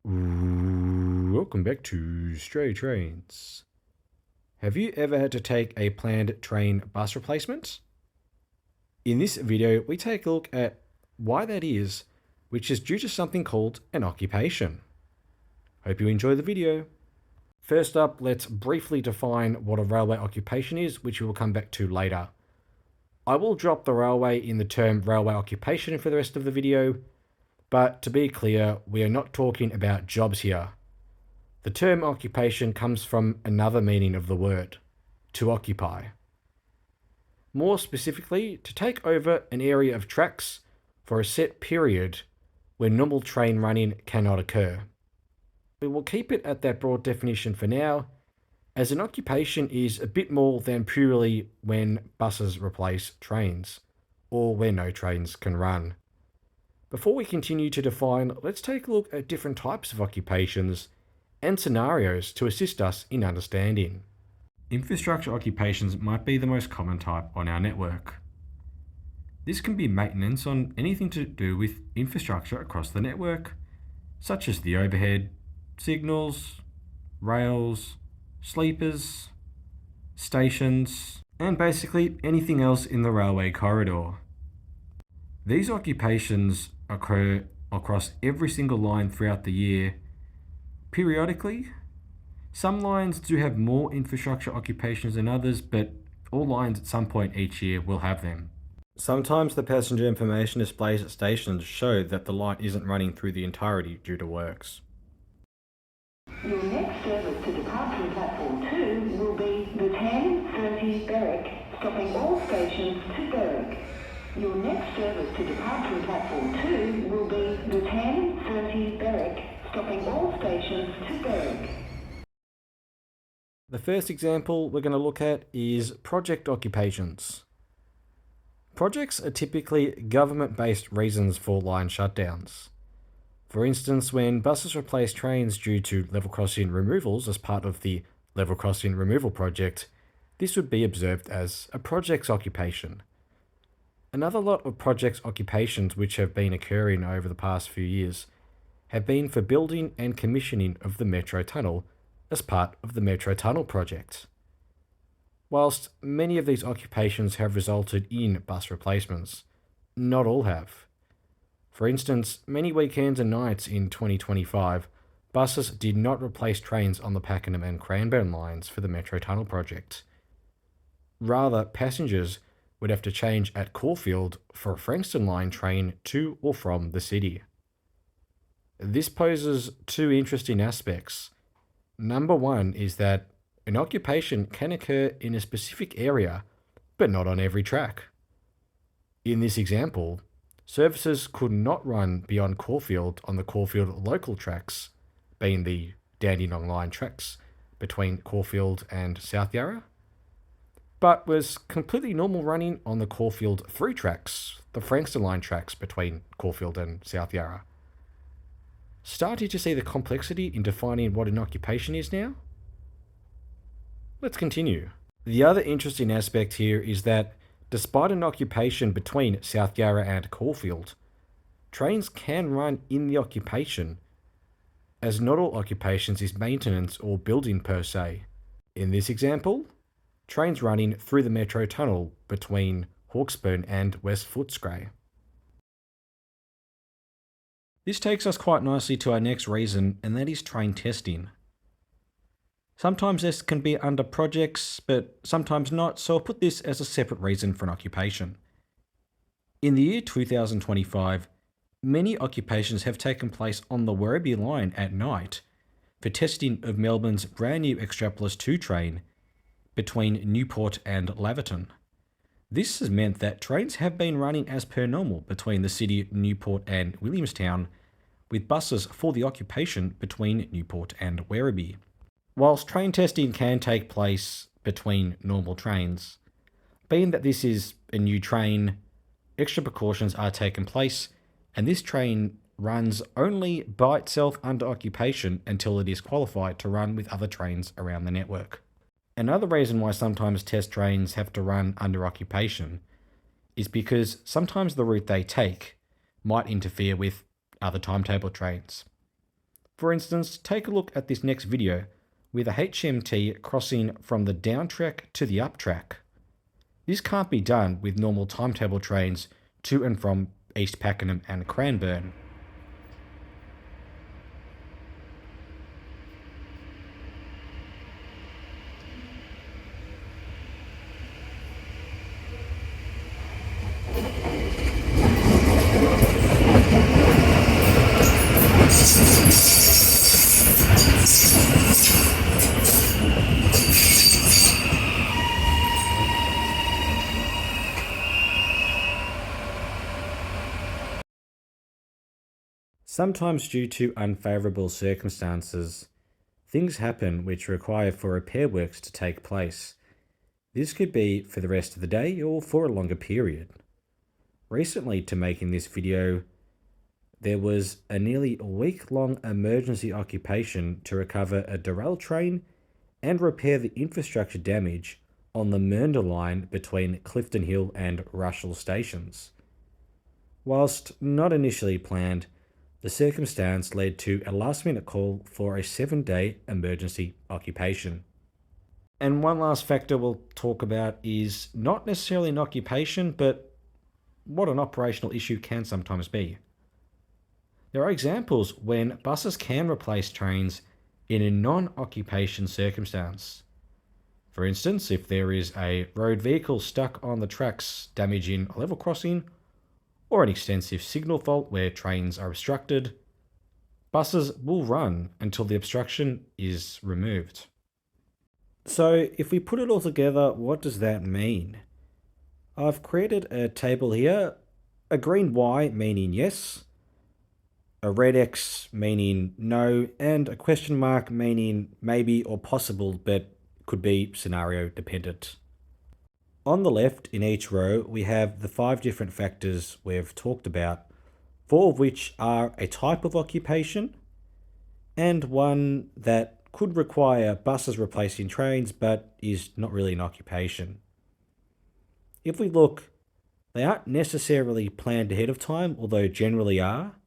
Welcome back to Stray Trains. Have you ever had to take a planned train bus replacement? In this video, we take a look at why that is, which is due to something called an occupation. Hope you enjoy the video. First up, let's briefly define what a railway occupation is, which we will come back to later. I will drop the railway in the term railway occupation for the rest of the video, but to be clear, we are not talking about jobs here. The term occupation comes from another meaning of the word, to occupy. More specifically, to take over an area of tracks for a set period when normal train running cannot occur. We will keep it at that broad definition for now, as an occupation is a bit more than purely when buses replace trains, or when no trains can run. Before we continue to define, let's take a look at different types of occupations and scenarios to assist us in understanding. Infrastructure occupations might be the most common type on our network. This can be maintenance on anything to do with infrastructure across the network, such as the overhead, signals, rails, sleepers, stations, and basically anything else in the railway corridor. These occupations occur across every single line throughout the year. Periodically, some lines do have more infrastructure occupations than others, but all lines at some point each year will have them. Sometimes the passenger information displays at stations show that the line isn't running through the entirety due to works. Your next service to depart from platform 2 will be the 10:30 Berwick, stopping all stations to Berwick. Your next service to depart from platform 2 will be the 10:30 Berwick, stopping all stations to Berwick. The first example we're going to look at is project occupations. Projects are typically government-based reasons for line shutdowns. For instance, when buses replace trains due to level crossing removals as part of the level crossing removal project, this would be observed as a project's occupation. Another lot of projects occupations which have been occurring over the past few years have been for building and commissioning of the Metro Tunnel as part of the Metro Tunnel project. Whilst many of these occupations have resulted in bus replacements, not all have. For instance, many weekends and nights in 2025, buses did not replace trains on the Pakenham and Cranbourne lines for the Metro Tunnel project. Rather, passengers would have to change at Caulfield for a Frankston line train to or from the city. This poses two interesting aspects. Number one is that an occupation can occur in a specific area, but not on every track. In this example, services could not run beyond Caulfield on the Caulfield local tracks, being the Dandenong line tracks between Caulfield and South Yarra, but was completely normal running on the Caulfield through tracks, the Frankston line tracks between Caulfield and South Yarra. Starting to see the complexity in defining what an occupation is now? Let's continue. The other interesting aspect here is that despite an occupation between South Yarra and Caulfield, trains can run in the occupation, as not all occupations is maintenance or building per se. In this example, trains running through the Metro Tunnel between Hawkesburn and West Footscray. This takes us quite nicely to our next reason, and that is train testing. Sometimes this can be under projects, but sometimes not, so I'll put this as a separate reason for an occupation. In the year 2025, many occupations have taken place on the Werribee line at night for testing of Melbourne's brand new Extrapolis 2 train between Newport and Laverton. This has meant that trains have been running as per normal between the city, Newport and Williamstown, with buses for the occupation between Newport and Werribee. Whilst train testing can take place between normal trains, being that this is a new train, extra precautions are taken place, and this train runs only by itself under occupation until it is qualified to run with other trains around the network. Another reason why sometimes test trains have to run under occupation is because sometimes the route they take might interfere with other timetable trains. For instance, take a look at this next video with a HMT crossing from the down track to the up track. This can't be done with normal timetable trains to and from East Pakenham and Cranbourne. Sometimes due to unfavourable circumstances, things happen which require for repair works to take place. This could be for the rest of the day or for a longer period. Recently, to making this video, there was a nearly week-long emergency occupation to recover a derailed train and repair the infrastructure damage on the Mernda line between Clifton Hill and Rushall stations. Whilst not initially planned, the circumstance led to a last-minute call for a 7-day emergency occupation. And one last factor we'll talk about is not necessarily an occupation, but what an operational issue can sometimes be. There are examples when buses can replace trains in a non-occupation circumstance. For instance, if there is a road vehicle stuck on the tracks damaging a level crossing, or an extensive signal fault where trains are obstructed, buses will run until the obstruction is removed. So if we put it all together, what does that mean? I've created a table here, a green Y meaning yes, a red X meaning no, and a question mark meaning maybe or possible, but could be scenario dependent. On the left, in each row, we have the 5 different factors we've talked about, 4 of which are a type of occupation, and one that could require buses replacing trains, but is not really an occupation. If we look, they aren't necessarily planned ahead of time, although generally are.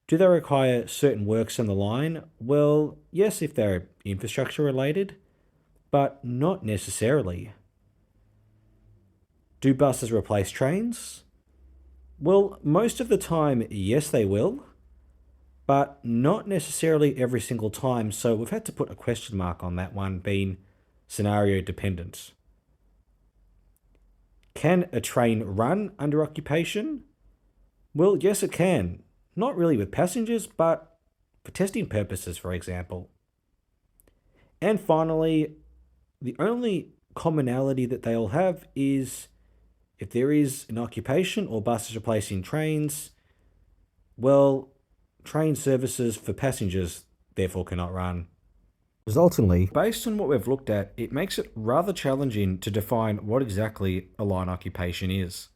Do they require certain works on the line? Well, yes, if they're infrastructure related, but not necessarily. Do buses replace trains? Well, most of the time, yes, they will, but not necessarily every single time, so we've had to put a question mark on that one, being scenario dependent. Can a train run under occupation? Well, yes, it can. Not really with passengers, but for testing purposes, for example. And finally, the only commonality that they all have is if there is an occupation or buses replacing trains, well, train services for passengers therefore cannot run. Resultantly, based on what we've looked at, it makes it rather challenging to define what exactly a line occupation is.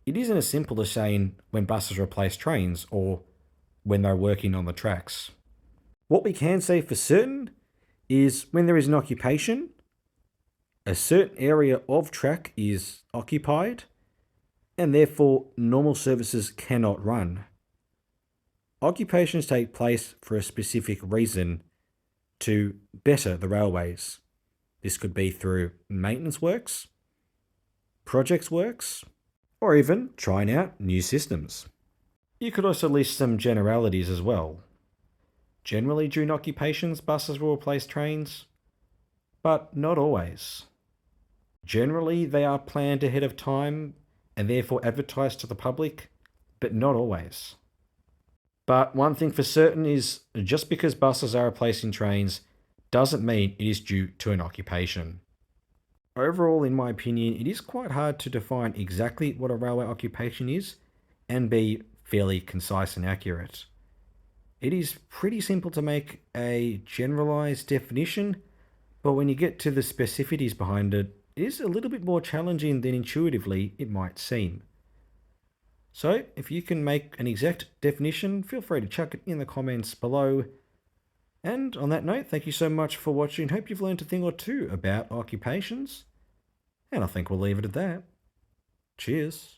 It isn't as simple as saying when buses replace trains or when they're working on the tracks. What we can say for certain is when there is an occupation, a certain area of track is occupied, and therefore normal services cannot run. Occupations take place for a specific reason to better the railways. This could be through maintenance works, projects works, or even trying out new systems. You could also list some generalities as well. Generally, during occupations, buses will replace trains, but not always. Generally, they are planned ahead of time and therefore advertised to the public, but not always. But one thing for certain is just because buses are replacing trains doesn't mean it is due to an occupation. Overall, in my opinion, it is quite hard to define exactly what a railway occupation is and be fairly concise and accurate. It is pretty simple to make a generalized definition, but when you get to the specificities behind it, it is a little bit more challenging than intuitively it might seem. So, if you can make an exact definition, feel free to chuck it in the comments below. And on that note, thank you so much for watching. Hope you've learned a thing or two about occupations. And I think we'll leave it at that. Cheers.